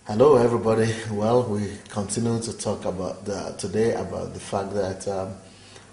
Hello, everybody. Well, we continue to talk about today about the fact that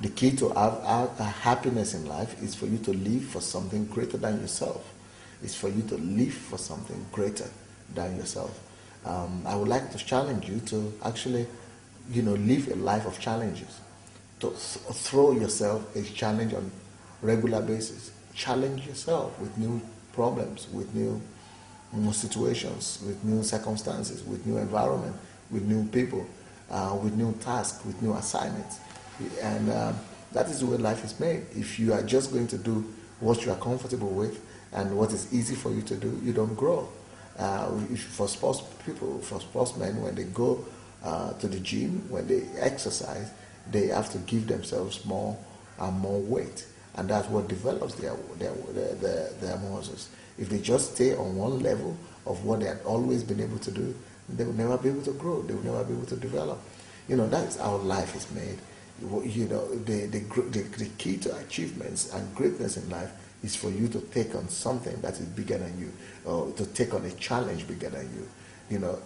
the key to have happiness in life is for you to live for something greater than yourself. It's for you to live for something greater than yourself. I would like to challenge you to actually, live a life of challenges. To throw yourself a challenge on regular basis. Challenge yourself with new problems, with new situations, with new circumstances, with new environment, with new people, with new tasks, with new assignments. And that is the way life is made. If you are just going to do what you are comfortable with and what is easy for you to do, you don't grow. For sports people, for sportsmen, when they go to the gym, when they exercise, they have to give themselves more and more weight, and that's what develops their muscles. If they just stay on one level of what they have always been able to do, they will never be able to grow. They will never be able to develop. That is how life is made. The key to achievements and greatness in life is for you to take on something that is bigger than you, or to take on a challenge bigger than you.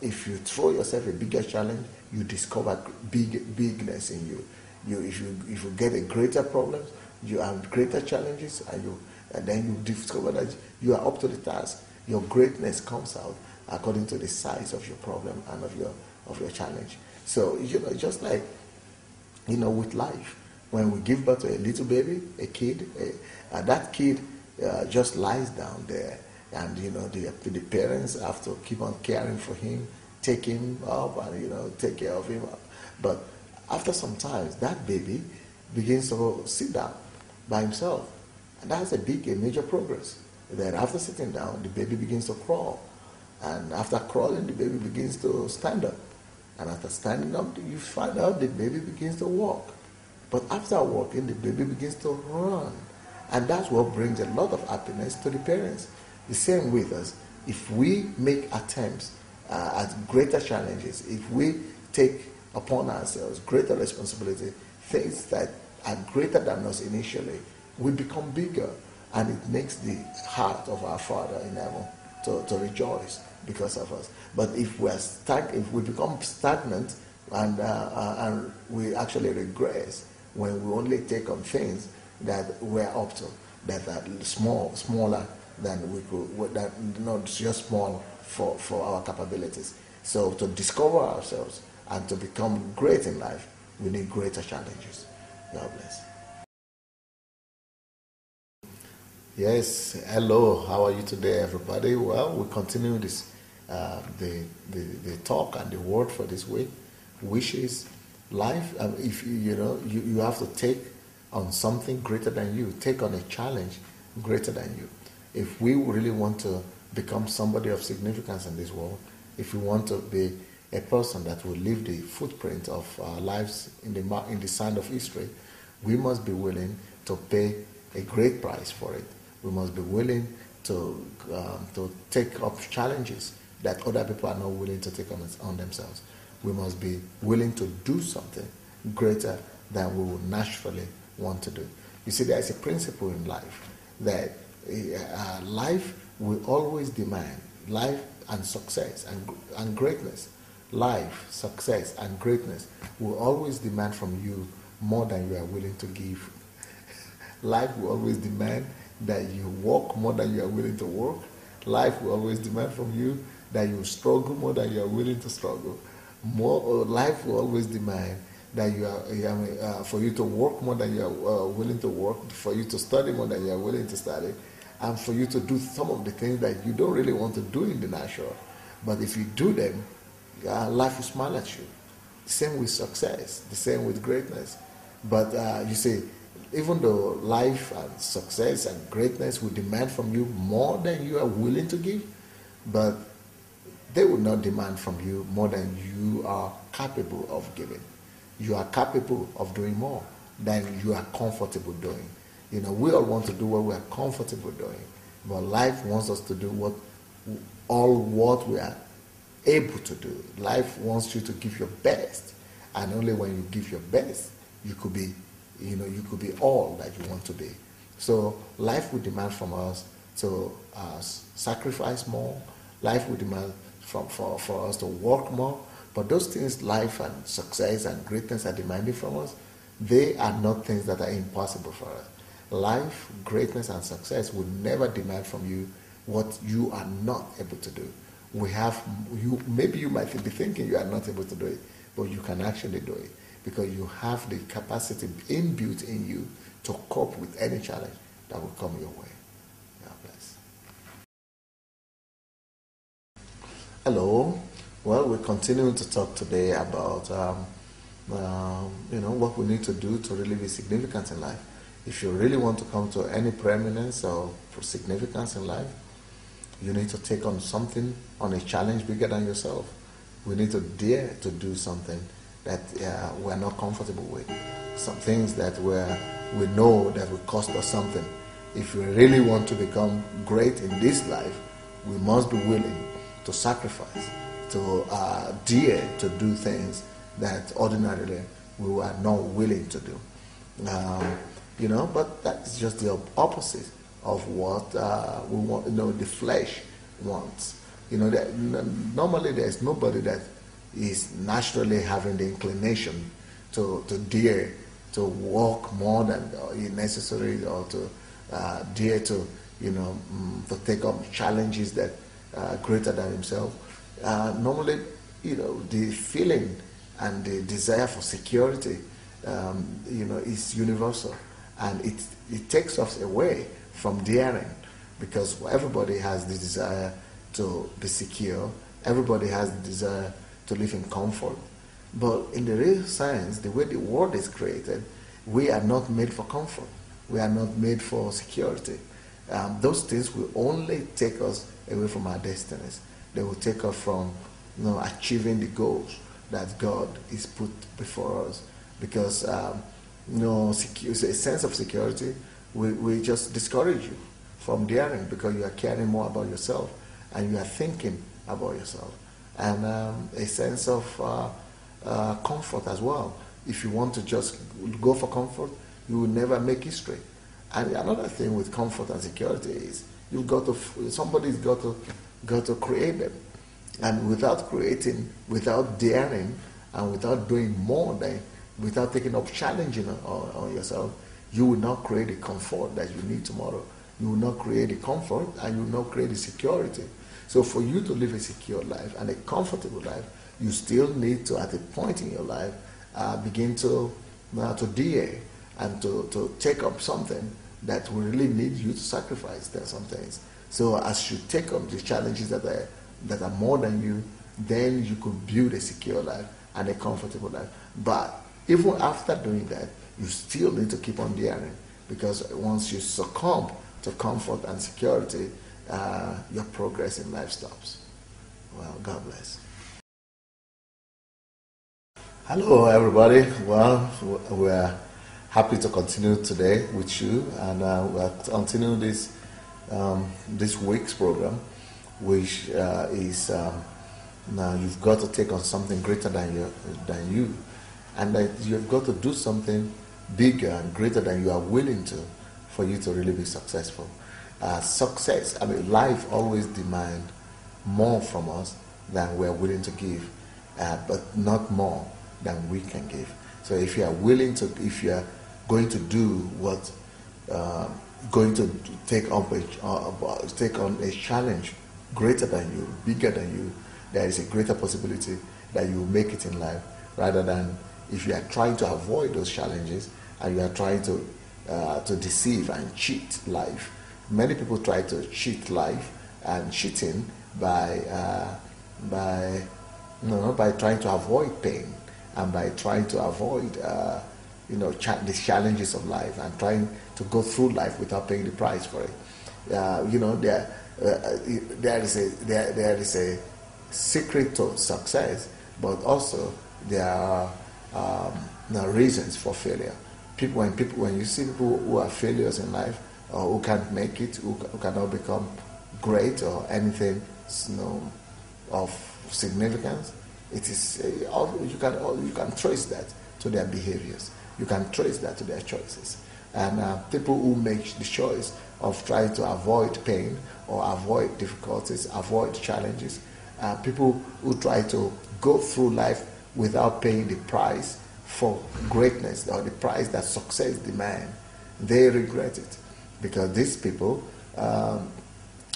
If you throw yourself a bigger challenge, you discover bigness in you. If you get a greater problem, you have greater challenges, and then you discover that you are up to the task. Your greatness comes out according to the size of your problem and of your challenge. So just like with life, when we give birth to a little baby, a kid, that kid just lies down there, and the parents have to keep on caring for him, take him up, and take care of him. But after some time, that baby begins to sit down by himself, and that's a major progress. Then after sitting down, the baby begins to crawl, and after crawling, the baby begins to stand up, and after standing up, you find out the baby begins to walk. But after walking, the baby begins to run, and that's what brings a lot of happiness to the parents. The same with us. If we make attempts at greater challenges, if we take upon ourselves greater responsibility, things that are greater than us initially, we become bigger, and it makes the heart of our Father in heaven to rejoice because of us. But if we become stagnant, and we actually regress when we only take on things that we're up to, that are smaller than we could, that not just small for our capabilities. So to discover ourselves and to become great in life, we need greater challenges. God bless. Yes, hello. How are you today, everybody? Well, we continue this the talk and the word for this week, which is life. If you have to take on something greater than you, take on a challenge greater than you. If we really want to become somebody of significance in this world, if we want to be a person that will leave the footprint of our lives in the sand of history, we must be willing to pay a great price for it. We must be willing to take up challenges that other people are not willing to take on themselves. We must be willing to do something greater than we would naturally want to do. You see, there is a principle in life that life will always demand, life and success and greatness, life, success, and greatness will always demand from you more than you are willing to give. Life will always demand that you work more than you are willing to work. Life will always demand from you that you struggle more than you are willing to struggle. Life will always demand that for you to work more than you are willing to work, for you to study more than you are willing to study, and for you to do some of the things that you don't really want to do in the natural. But if you do them, life will smile at you. The same with success, the same with greatness. But you see, even though life and success and greatness will demand from you more than you are willing to give, but they will not demand from you more than you are capable of giving. You are capable of doing more than you are comfortable doing. We all want to do what we are comfortable doing, but life wants us to do what we are able to do. Life wants you to give your best, and only when you give your best, you could be all that you want to be. So life will demand from us to sacrifice more. Life will demand for us to work more. But those things, life and success and greatness are demanding from us, they are not things that are impossible for us. Life, greatness, and success will never demand from you what you are not able to do. Maybe you might be thinking you are not able to do it, but you can actually do it because you have the capacity inbuilt in you to cope with any challenge that will come your way. God bless. Hello. Well, we're continuing to talk today about what we need to do to really be significant in life. If you really want to come to any preeminence or significance in life, you need to take on something, on a challenge bigger than yourself. We need to dare to do something that we're not comfortable with. Some things that we know that will cost us something. If we really want to become great in this life, we must be willing to sacrifice, to dare to do things that ordinarily we were not willing to do. But that's just the opposite of what we want. The flesh wants. Normally there's nobody that is naturally having the inclination to dare to walk more than necessary, or to dare to to take up challenges that are greater than himself. Normally, the feeling and the desire for security, is universal, and it takes us away from daring, because everybody has the desire to be secure. Everybody has the desire to live in comfort. But in the real sense, the way the world is created, we are not made for comfort. We are not made for security. Those things will only take us away from our destinies. They will take us from achieving the goals that God is put before us. Because a sense of security will just discourage you from daring, because you are caring more about yourself and you are thinking about yourself. And a sense of comfort as well. If you want to just go for comfort, you will never make history. And another thing with comfort and security is somebody's got to create them. And without creating, without daring, and without doing more without taking up challenging on yourself, you will not create the comfort that you need tomorrow. You will not create the comfort, and you will not create the security. So for you to live a secure life and a comfortable life, you still need to, at a point in your life, begin to dare and to take up something that will really need you to sacrifice. There are some things. So as you take up the challenges that are more than you, then you could build a secure life and a comfortable life. But even after doing that, you still need to keep on daring, because once you succumb to comfort and security, your progress in life stops. Well, God bless. Hello, everybody. Well, we're happy to continue today with you, and we'll continue this week's program, which is now you've got to take on something greater than you, and that you've got to do something bigger and greater than you are willing to, for you to really be successful. Life always demands more from us than we are willing to give, but not more than we can give. So if you are willing to, if you are going to do what, going to take on a challenge greater than you, bigger than you, there is a greater possibility that you will make it in life, rather than if you are trying to avoid those challenges and you are trying to deceive and cheat life. Many people try to cheat life, and cheating by trying to avoid pain, and by trying to avoid the challenges of life, and trying to go through life without paying the price for it. There is a secret to success, but also there are reasons for failure. When you see people who are failures in life, or who can't make it, who cannot become great or anything of significance, it is you can trace that to their behaviors. You can trace that to their choices. And people who make the choice of trying to avoid pain or avoid difficulties, avoid challenges, People who try to go through life without paying the price for greatness or the price that success demands, they regret it, because these people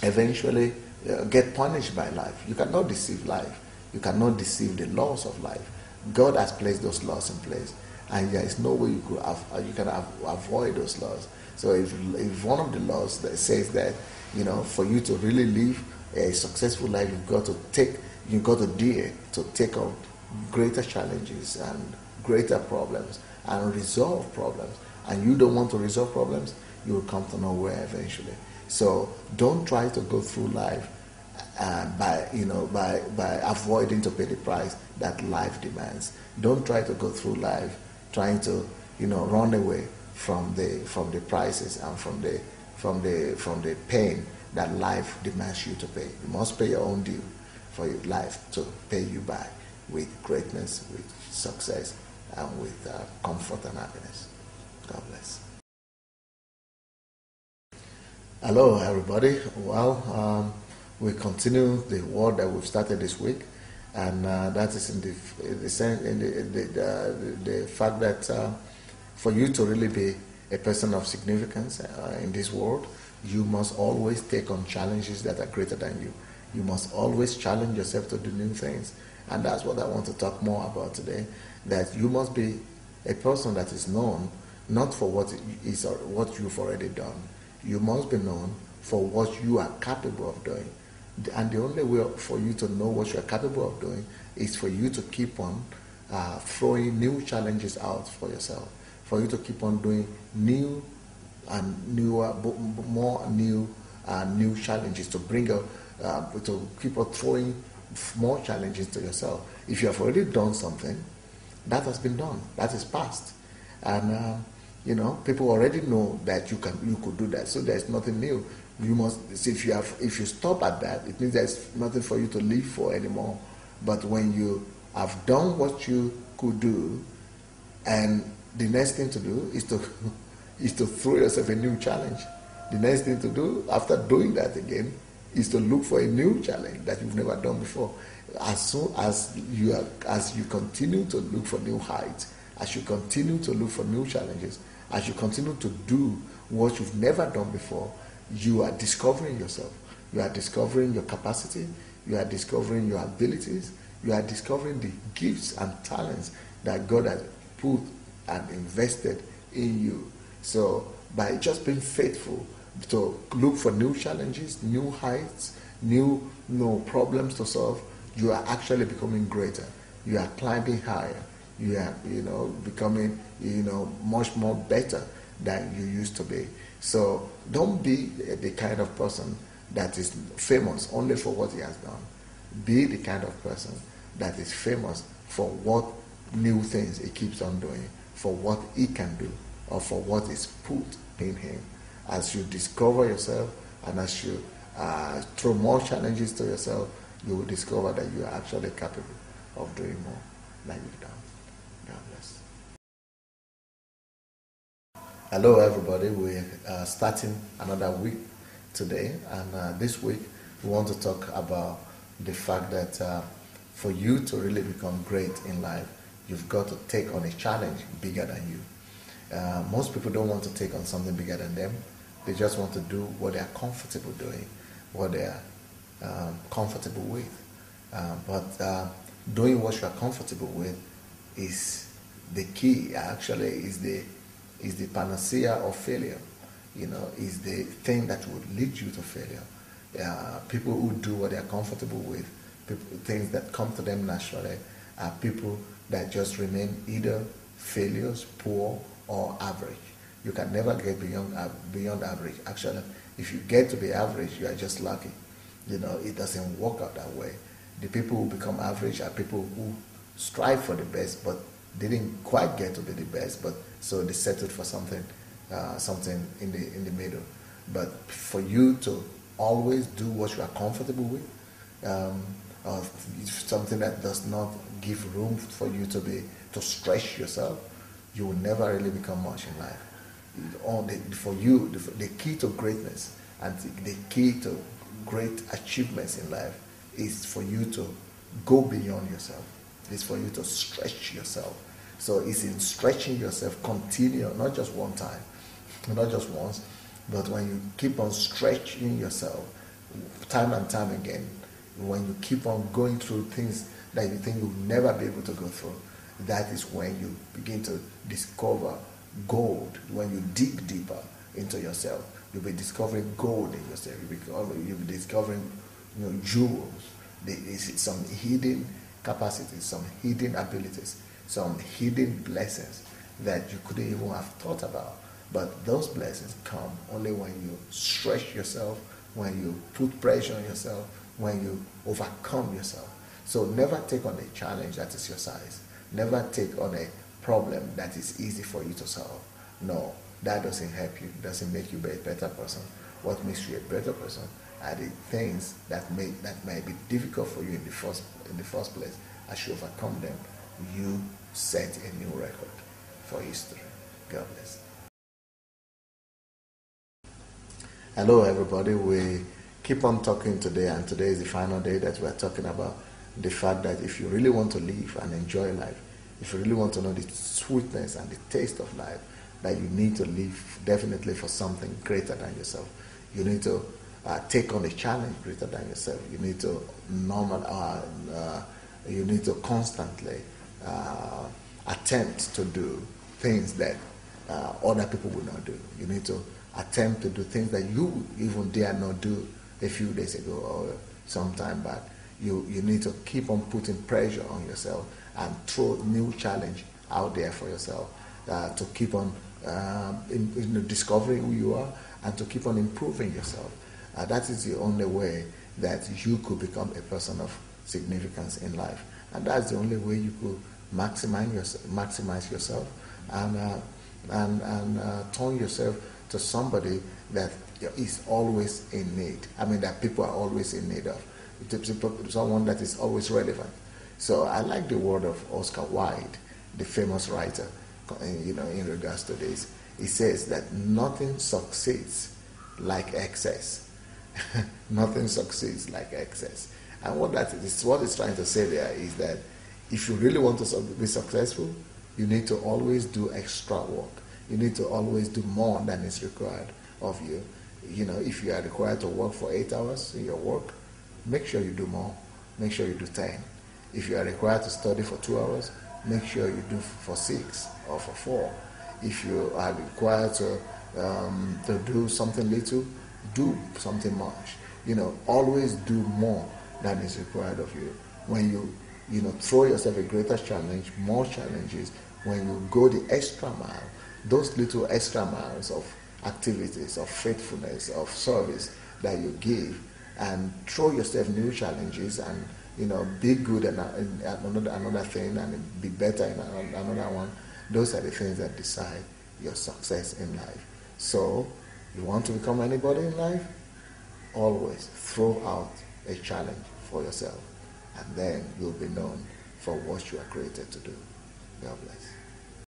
eventually get punished by life. You cannot deceive life. You cannot deceive the laws of life. God has placed those laws in place, and there is no way you can avoid those laws. So if one of the laws that says that, for you to really live a successful life, you've got to dare to take on greater challenges and greater problems and resolve problems. And you don't want to resolve problems, you will come to nowhere eventually. So don't try to go through life by avoiding to pay the price that life demands. Don't try to go through life trying to run away from the prices and from the pain that life demands you to pay. You must pay your own due for your life to pay you back with greatness, with success, and with comfort and happiness. God bless. Hello, everybody. Well, we continue the word that we've started this week, and that is in the fact that for you to really be a person of significance in this world, you must always take on challenges that are greater than you. You must always challenge yourself to do new things, and that's what I want to talk more about today. That you must be a person that is known not for what you've already done. You must be known for what you are capable of doing. And the only way for you to know what you are capable of doing is for you to keep on throwing new challenges out for yourself, for you to keep on doing new and newer, more new and new challenges to bring up, to keep on throwing more challenges to yourself. If you have already done something, that has been done. That is past. And people already know that you could do that. So there's nothing new. You must see, if you stop at that, it means there's nothing for you to live for anymore. But when you have done what you could do, and the next thing to do is to throw yourself a new challenge. The next thing to do after doing that again is to look for a new challenge that you've never done before. As soon as you continue to look for new heights, as you continue to look for new challenges, as you continue to do what you've never done before, you are discovering yourself. You are discovering your capacity. You are discovering your abilities. You are discovering the gifts and talents that God has put and invested in you. So by just being faithful to look for new challenges, new heights, new problems to solve, you are actually becoming greater. You are climbing higher. You are, becoming, much more better than you used to be. So don't be the kind of person that is famous only for what he has done. Be the kind of person that is famous for what new things he keeps on doing, for what he can do, or for what is put in him. As you discover yourself and as you throw more challenges to yourself, you will discover that you are actually capable of doing more than you've done. God bless. Hello, everybody. We're starting another week today, and this week we want to talk about the fact that for you to really become great in life, you've got to take on a challenge bigger than you. Most people don't want to take on something bigger than them. They just want to do what they are comfortable doing, what they are comfortable with. But doing what you are comfortable with is the key. Actually, is the panacea of failure. Is the thing that would lead you to failure. People who do what they are comfortable with, things that come to them naturally, are people that just remain either failures, poor, or average. You can never get beyond average. Actually, if you get to be average, you are just lucky. It doesn't work out that way. The people who become average are people who strive for the best, but they didn't quite get to be the best, but so they settled for something in the middle. But for you to always do what you are comfortable with, or something that does not give room for you to stretch yourself, you will never really become much in life. For you, the key to greatness and the key to great achievements in life is for you to go beyond yourself. It's for you to stretch yourself. So it's in stretching yourself continue, not just one time, not just once, but when you keep on stretching yourself time and time again, when you keep on going through things that you think you'll never be able to go through, that is when you begin to discover gold. When you dig deeper into yourself, you'll be discovering gold in yourself. You'll be discovering, jewels. There's some hidden capacities, some hidden abilities, some hidden blessings that you couldn't even have thought about. But those blessings come only when you stretch yourself, when you put pressure on yourself, when you overcome yourself. So never take on a challenge that is your size. Never take on a problem that is easy for you to solve. No, that doesn't help you. It doesn't make you a better person. What makes you a better person are the things that may be difficult for you in the first place. As you overcome them, you set a new record for history. God bless. Hello everybody, we keep on talking today, and today is the final day that we're talking about the fact that if you really want to live and enjoy life, if you really want to know the sweetness and the taste of life, that you need to live definitely for something greater than yourself. You need to take on a challenge greater than yourself. You need to you need to constantly attempt to do things that other people will not do. You need to attempt to do things that you even dare not do a few days ago or some time back. You need to keep on putting pressure on yourself and throw new challenge out there for yourself to keep on discovering who you are and to keep on improving yourself. That is the only way that you could become a person of significance in life, and that's the only way you could maximize yourself and turn yourself to somebody that is always in need. I mean, that people are always in need of. Someone that is always relevant. So I like the word of Oscar Wilde, the famous writer, in regards to this. He says that nothing succeeds like excess. Nothing succeeds like excess. And what it's trying to say there is that if you really want to be successful, you need to always do extra work. You need to always do more than is required of you. If you are required to work for 8 hours in your work, make sure you do more. Make sure you do 10. If you are required to study for 2 hours, make sure you do for 6 or for 4. If you are required to do something little, do something much. Always do more than is required of you. When you throw yourself a greater challenge, more challenges, when you go the extra mile, those little extra miles of activities, of faithfulness, of service that you give, and throw yourself new challenges and be good at another thing and be better in another one. Those are the things that decide your success in life. So, you want to become anybody in life? Always throw out a challenge for yourself, and then you'll be known for what you are created to do. God bless.